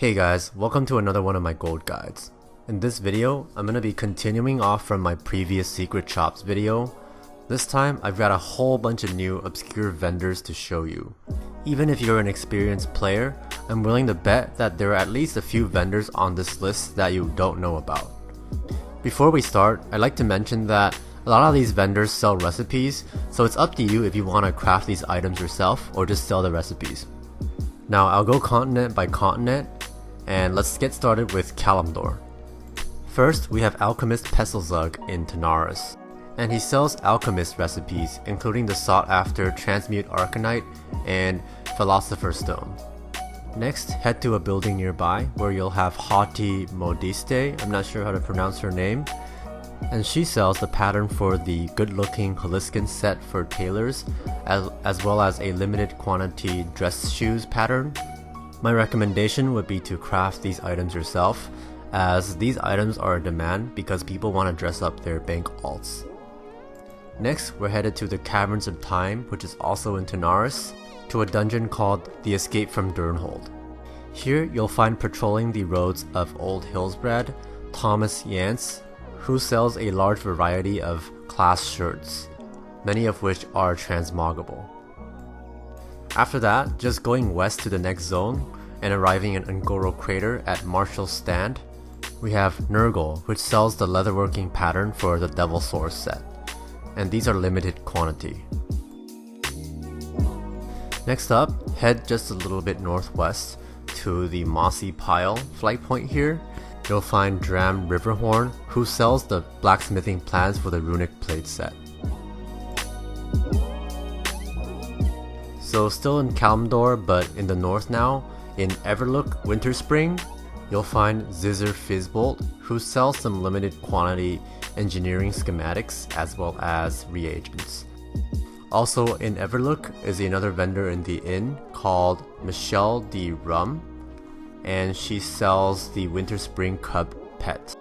Hey guys, welcome to another one of my gold guides. In this video, I'm going to be continuing off from my previous secret shops video. This time, I've got a whole bunch of new obscure vendors to show you. Even if you're an experienced player, I'm willing to bet that there are at least a few vendors on this list that you don't know about. Before we start, I'd like to mention that a lot of these vendors sell recipes, so it's up to you if you want to craft these items yourself or just sell the recipes. Now I'll go continent by continent, and let's get started with Kalimdor. First, we have Alchemist Pestlezug in Tanaris, and he sells alchemist recipes including the sought after Transmute Arcanite and Philosopher's Stone. Next, head to a building nearby where you'll have Haughty Modiste, I'm not sure how to pronounce her name, and she sells the pattern for the good looking Holiskin set for tailors as well as a limited quantity dress shoes pattern. My recommendation would be to craft these items yourself, as these items are in demand because people want to dress up their bank alts. Next, we're headed to the Caverns of Time, which is also in Tanaris, to a dungeon called the Escape from Durnhold. Here you'll find patrolling the roads of Old Hillsbrad, Thomas Yance, who sells a large variety of class shirts, many of which are transmoggable. After that, just going west to the next zone and arriving in Ungoro Crater at Marshall's stand, we have Nurgle, which sells the leatherworking pattern for the Devil Sword set, and these are limited quantity. Next up, head just a little bit northwest to the Mossy Pile flight point here. You'll find Dram Riverhorn, who sells the blacksmithing plans for the runic plate set. So still in Kalimdor, but in the north now, in Everlook Winterspring, you'll find Zizzer Fizzbolt, who sells some limited quantity engineering schematics as well as reagents. Also in Everlook is another vendor in the inn called Michelle de Rum, and she sells the Winterspring Cub pet.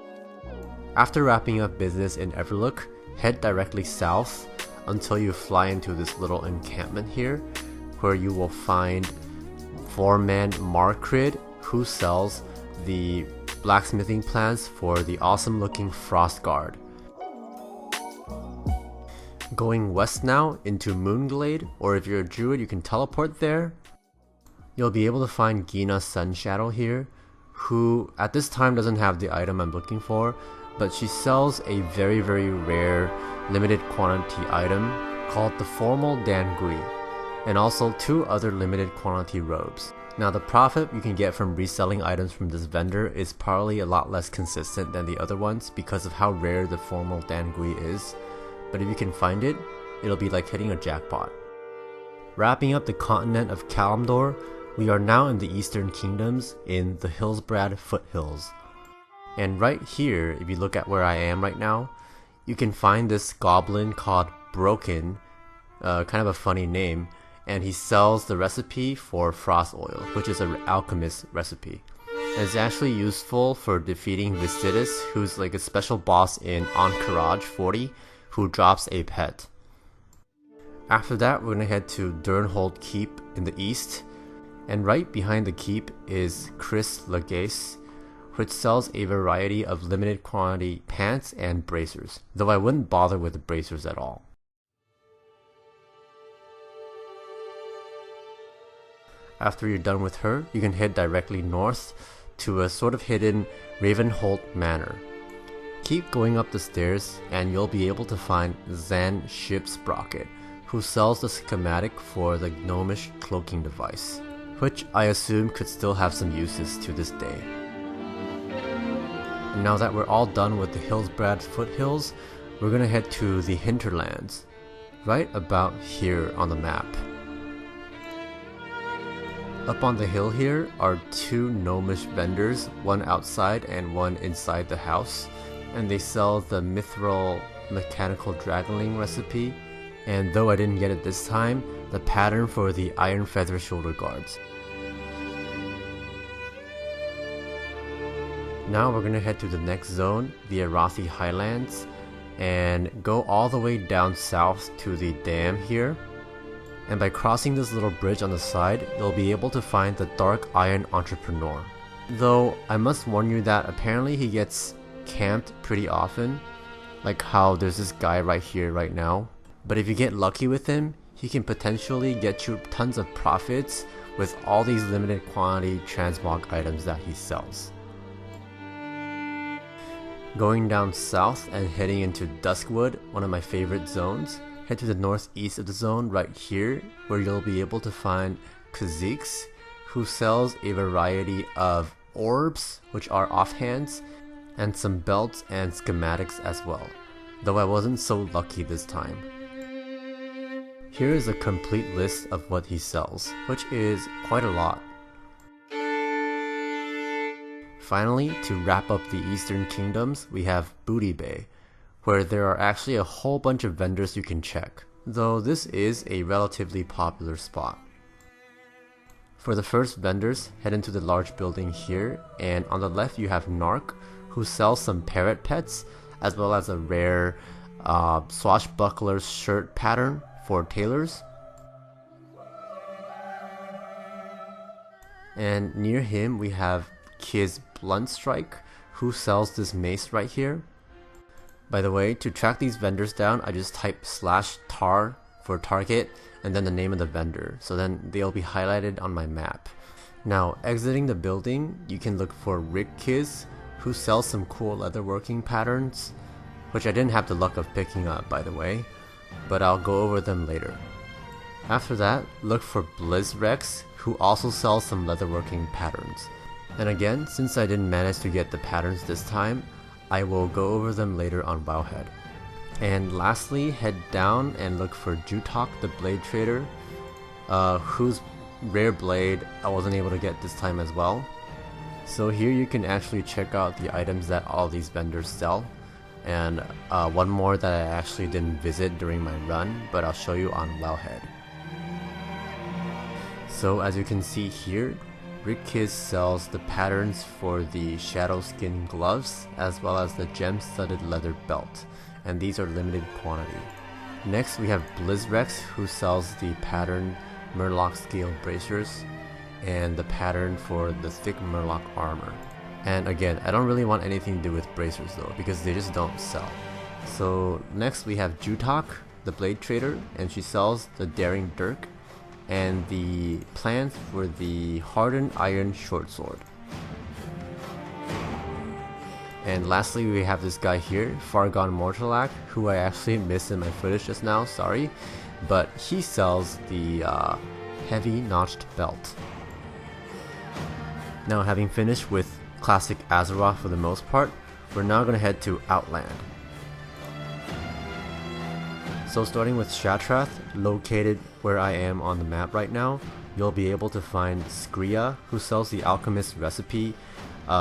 After wrapping up business in Everlook, head directly south until you fly into this little encampment here, where you will find Foreman Markrid, who sells the blacksmithing plans for the awesome looking Frost Guard. Going west now into Moonglade, or if you're a druid you can teleport there. You'll be able to find Gina Sunshadow here, who at this time doesn't have the item I'm looking for, but she sells a very rare limited quantity item called the Formal Dangui, and also 2 other limited quantity robes. Now the profit you can get from reselling items from this vendor is probably a lot less consistent than the other ones because of how rare the Formal Dangui is, but if you can find it, it'll be like hitting a jackpot. Wrapping up the continent of Kalimdor, we are now in the Eastern Kingdoms in the Hillsbrad Foothills. And right here, if you look at where I am right now, you can find this goblin called Broken, kind of a funny name, and he sells the recipe for Frost Oil, which is an alchemist recipe. And it's actually useful for defeating Vicidus, who's like a special boss in Encourage 40, who drops a pet. After that, we're gonna head to Durnhold Keep in the east, and right behind the keep is Chris Legates, which sells a variety of limited quantity pants and bracers, though I wouldn't bother with the bracers at all. After you're done with her, you can head directly north to a sort of hidden Ravenholt Manor. Keep going up the stairs and you'll be able to find Zan Shipsprocket, who sells the schematic for the gnomish cloaking device, which I assume could still have some uses to this day. And now that we're all done with the Hillsbrad foothills, we're gonna head to the hinterlands, right about here on the map. Up on the hill here are 2 gnomish vendors, one outside and one inside the house, and they sell the Mithril Mechanical Dragonling recipe, and though I didn't get it this time, the pattern for the Iron Feather Shoulder Guards. Now we're gonna head to the next zone, the Arathi Highlands, and go all the way down south to the dam here. And by crossing this little bridge on the side, you'll be able to find the Dark Iron Entrepreneur. Though I must warn you that apparently he gets camped pretty often, like how there's this guy right here right now. But if you get lucky with him, he can potentially get you tons of profits with all these limited quantity transmog items that he sells. Going down south and heading into Duskwood, one of my favorite zones, head to the northeast of the zone right here, where you'll be able to find Kha'Zix, who sells a variety of orbs, which are offhands, and some belts and schematics as well, though I wasn't so lucky this time. Here is a complete list of what he sells, which is quite a lot. Finally, to wrap up the Eastern Kingdoms, we have Booty Bay, where there are actually a whole bunch of vendors you can check, though this is a relatively popular spot. For the first vendors, head into the large building here, and on the left you have Narc, who sells some parrot pets, as well as a rare swashbuckler shirt pattern for tailors. And near him we have Kiz Bluntstrike, who sells this mace right here. By the way, to track these vendors down, I just type /tar for target and then the name of the vendor, so then they'll be highlighted on my map. Now, exiting the building, you can look for Rick Kiz, who sells some cool leatherworking patterns, which I didn't have the luck of picking up, by the way, but I'll go over them later. After that, look for Blizzrex, who also sells some leatherworking patterns. And again, since I didn't manage to get the patterns this time, I will go over them later on Wowhead. And lastly, head down and look for Jutok the Blade Trader, whose rare blade I wasn't able to get this time as well. So here you can actually check out the items that all these vendors sell. And one more that I actually didn't visit during my run, but I'll show you on Wowhead. So as you can see here, Rick Kiz sells the patterns for the shadow skin gloves as well as the gem-studded leather belt, and these are limited quantity. Next we have Blizzrex, who sells the pattern Murloc scale bracers and the pattern for the thick Murloc armor. And again, I don't really want anything to do with bracers though, because they just don't sell. So next we have Jutok, the Blade Trader, and she sells the Daring Dirk and the plans for the Hardened Iron Short Sword. And lastly we have this guy here, Fargon Mortalak, who I actually missed in my footage just now, sorry, but he sells the heavy notched belt. Now, having finished with classic Azeroth for the most part, we're now going to head to Outland. So starting with Shattrath, located where I am on the map right now, you'll be able to find Skria, who sells the Alchemist recipe,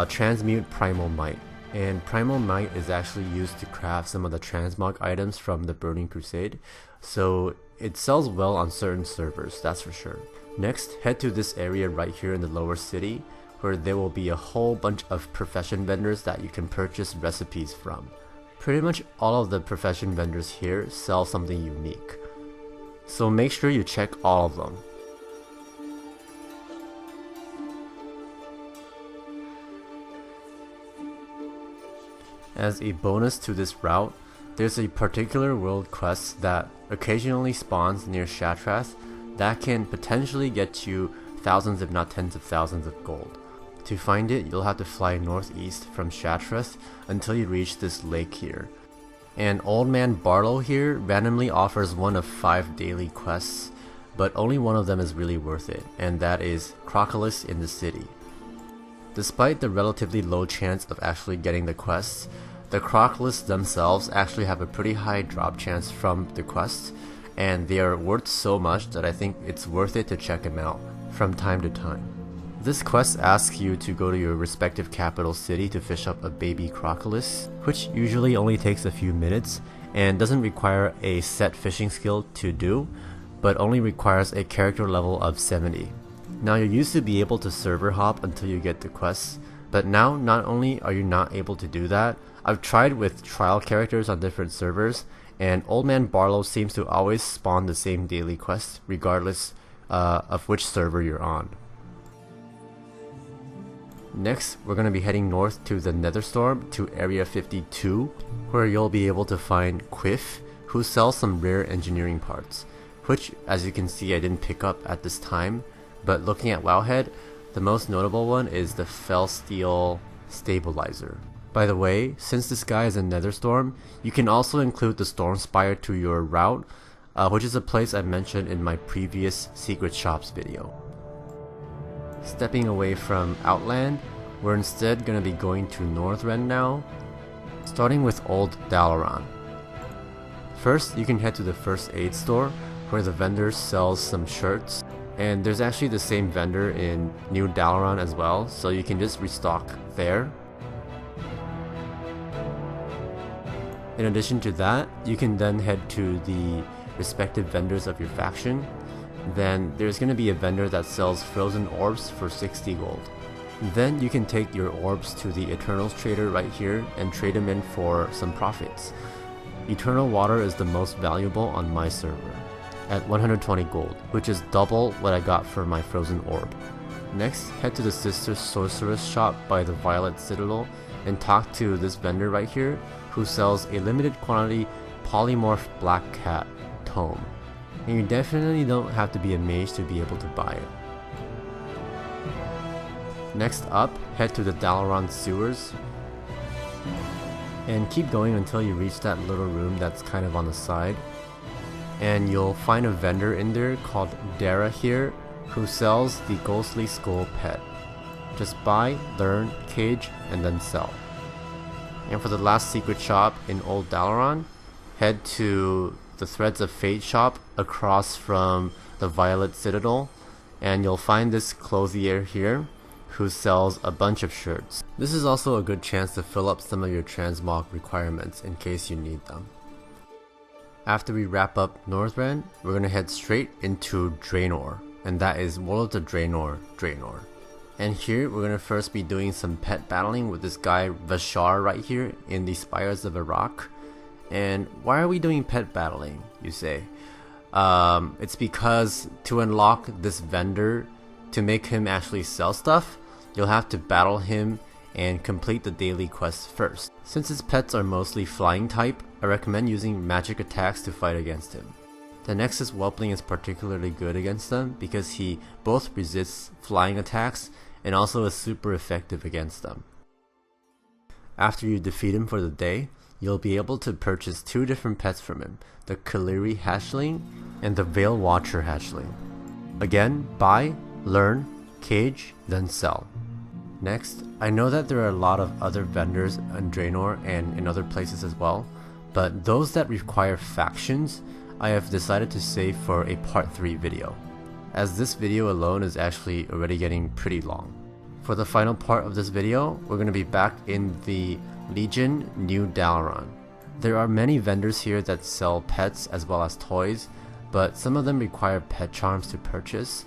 Transmute Primal Might. And Primal Might is actually used to craft some of the transmog items from the Burning Crusade, so it sells well on certain servers, that's for sure. Next, head to this area right here in the lower city, where there will be a whole bunch of profession vendors that you can purchase recipes from. Pretty much all of the profession vendors here sell something unique, so make sure you check all of them. As a bonus to this route, there's a particular world quest that occasionally spawns near Shattrath that can potentially get you thousands if not tens of thousands of gold. To find it, you'll have to fly northeast from Shattrath until you reach this lake here. And Old Man Barlow here randomly offers one of 5 daily quests, but only one of them is really worth it, and that is Crocolis in the City. Despite the relatively low chance of actually getting the quests, the Crocolis themselves actually have a pretty high drop chance from the quests, and they are worth so much that I think it's worth it to check them out from time to time. This quest asks you to go to your respective capital city to fish up a baby Crocolis, which usually only takes a few minutes and doesn't require a set fishing skill to do, but only requires a character level of 70. Now, you used to be able to server hop until you get the quests, but now not only are you not able to do that, I've tried with trial characters on different servers, and Old Man Barlow seems to always spawn the same daily quest regardless of which server you're on. Next, we're going to be heading north to the Netherstorm to Area 52, where you'll be able to find Quiff, who sells some rare engineering parts, which, as you can see, I didn't pick up at this time, but looking at Wowhead, the most notable one is the Felsteel Stabilizer. By the way, since this guy is a Netherstorm, you can also include the Stormspire to your route, which is a place I mentioned in my previous Secret Shops video. Stepping away from Outland, we're instead going to be going to Northrend now, starting with Old Dalaran. First, you can head to the First Aid store, where the vendor sells some shirts, and there's actually the same vendor in New Dalaran as well, so you can just restock there. In addition to that, you can then head to the respective vendors of your faction. Then there's going to be a vendor that sells frozen orbs for 60 gold. Then you can take your orbs to the Eternals trader right here and trade them in for some profits. Eternal water is the most valuable on my server, at 120 gold, which is double what I got for my frozen orb. Next, head to the sister Sorceress shop by the Violet Citadel and talk to this vendor right here, who sells a limited quantity polymorph black cat tome. And you definitely don't have to be a mage to be able to buy it. Next up, head to the Dalaran sewers and keep going until you reach that little room that's kind of on the side, and you'll find a vendor in there called Dara here, who sells the Ghostly Skull pet. Just buy, learn, cage, and then sell. And for the last secret shop in Old Dalaran, head to the Threads of Fate shop across from the Violet Citadel, and you'll find this clothier here who sells a bunch of shirts. This is also a good chance to fill up some of your transmog requirements in case you need them. After we wrap up Northrend, we're going to head straight into Draenor, and that is World of Draenor, Draenor. And here we're going to first be doing some pet battling with this guy Vashar right here in the Spires of Iraq. And why are we doing pet battling, you say? It's because to unlock this vendor, to make him actually sell stuff, you'll have to battle him and complete the daily quests first. Since his pets are mostly flying type, I recommend using magic attacks to fight against him. The Nexus Whelpling is particularly good against them because he both resists flying attacks and also is super effective against them. After you defeat him for the day, you'll be able to purchase two different pets from him, the Kaliri Hatchling and the Veil Watcher Hatchling. Again, buy, learn, cage, then sell. Next, I know that there are a lot of other vendors in Draenor and in other places as well, but those that require factions, I have decided to save for a part 3 video, as this video alone is actually already getting pretty long. For the final part of this video, we're going to be back in the Legion New Dalaran. There are many vendors here that sell pets as well as toys, but some of them require pet charms to purchase,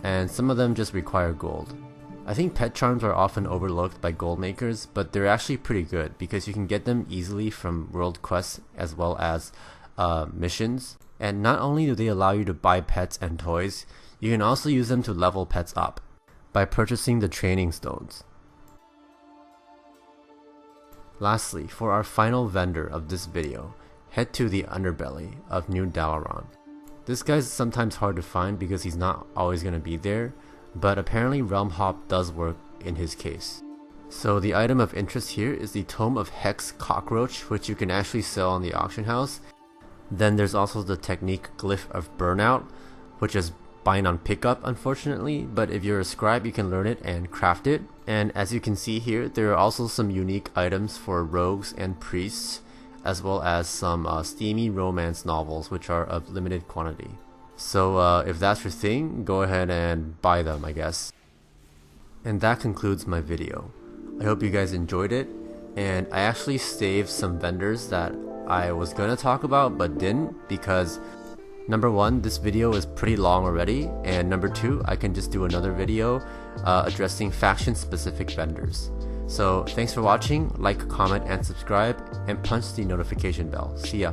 and some of them just require gold. I think pet charms are often overlooked by gold makers, but they're actually pretty good because you can get them easily from world quests as well as missions. And not only do they allow you to buy pets and toys, you can also use them to level pets up by purchasing the training stones. Lastly, for our final vendor of this video, head to the underbelly of New Dalaran. This guy's sometimes hard to find because he's not always going to be there, but apparently Realm Hop does work in his case. So the item of interest here is the Tome of Hex Cockroach, which you can actually sell on the auction house. Then there's also the technique Glyph of Burnout, which is buying on pickup unfortunately, but if you're a scribe you can learn it and craft it. And as you can see here, there are also some unique items for rogues and priests, as well as some steamy romance novels which are of limited quantity. So if that's your thing, go ahead and buy them, I guess. And that concludes my video. I hope you guys enjoyed it, and I actually saved some vendors that I was gonna talk about but didn't, because number one, this video is pretty long already, and number two, I can just do another video addressing faction specific vendors. So thanks for watching, like, comment, and subscribe, and punch the notification bell. See ya.